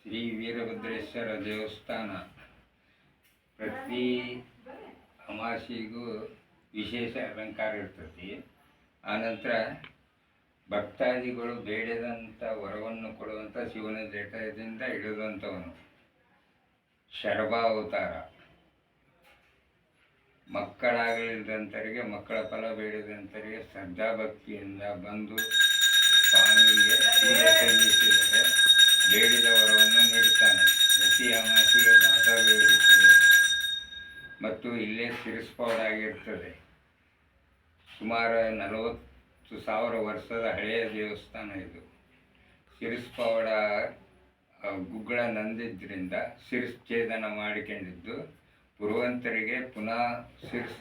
ಶ್ರೀ ವೀರಭದ್ರೇಶ್ವರ ದೇವಸ್ಥಾನ ಪ್ರತಿ ಅಮಾವಾಸ್ಯೆಗೂ ವಿಶೇಷ ಅಲಂಕಾರ ಇರ್ತೈತಿ. ಆನಂತರ ಭಕ್ತಾದಿಗಳು ಬೇಡದಂಥ ವರವನ್ನು ಕೊಡುವಂಥ ಶಿವನ ಜಟದಿಂದ ಹಿಡಿದಂಥವನು ಶರಭಾವತಾರ. ಮಕ್ಕಳಾಗಲಿಲ್ಲದಂಥವರಿಗೆ ಮಕ್ಕಳ ಫಲ ಬೇಡದಂಥವರಿಗೆ ಶ್ರದ್ಧಾಭಕ್ತಿಯಿಂದ ಬಂದು ಸ್ವಾಮಿಗೆ ಪೂಜೆ ಸಲ್ಲಿಸಿದರೆ ಬೇಡಿದ ವರವನ್ನು ನೀಡುತ್ತಾನೆ. ಪ್ರತಿ ಅಮಾವಾಸ್ಯೆಗೆ ದಾಸೋಹ ಇರುತ್ತದೆ ಮತ್ತು ಇಲ್ಲೇ ಶಿರಸ್ಪೌಢಾಗಿರ್ತದೆ. ಸುಮಾರು 40,000 ವರ್ಷದ ಹಳೆಯ ದೇವಸ್ಥಾನ ಇದು. ಶಿರಸ್ಪೌಢ ಗುಗ್ಗಳ ನಂದಿದ್ದರಿಂದ ಶಿರಶ್ಛೇದನ ಮಾಡಿಕೊಂಡಿದ್ದು ಪುರುವಂತರಿಗೆ ಪುನಃ ಶಿರಸ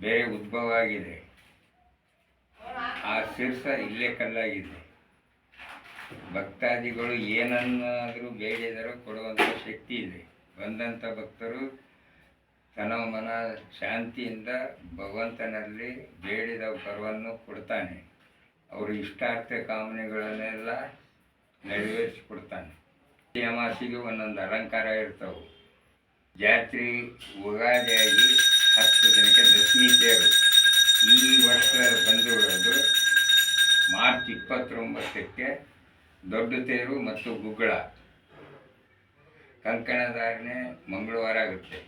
ಬೇರೆ ಉದ್ಭವ ಆಗಿದೆ. ಆ ಶಿರಸ ಇಲ್ಲೇ ಕಲ್ಲಾಗಿದೆ. ಭಕ್ತಾದಿಗಳು ಏನನ್ನಾದರೂ ಬೇಡಿದರೂ ಕೊಡುವಂಥ ಶಕ್ತಿ ಇದೆ. ಬಂದಂಥ ಭಕ್ತರು ತನ್ನ ಮನ ಶಾಂತಿಯಿಂದ ಭಗವಂತನಲ್ಲಿ ಬೇಡಿದ ವರವನ್ನು ಕೊಡ್ತಾನೆ. ಅವರು ಇಷ್ಟಾರ್ಥ ಕಾಮನೆಗಳನ್ನೆಲ್ಲ ನೆರವೇರಿಸಿಕೊಡ್ತಾನೆ. ಈ ಅಮಾವಾಸ್ಯೆಗೆ ಒಂದೊಂದು ಅಲಂಕಾರ ಇರ್ತವೆ. ಜಾತ್ರೆ ಉಗಾದಿಯಾಗಿ 10 ದಿನಕ್ಕೆ ದಶಮಿ ತೇರು. ಈ ವರ್ಷ ಬಂದಿರೋದು ಮಾರ್ಚ್ 29ಕ್ಕೆ ದೊಡ್ಡ ತೇರು ಮತ್ತು ಗುಗ್ಗಳ. ಕಂಕಣಧಾರಣೆ ಮಂಗಳವಾರ ಆಗುತ್ತೆ.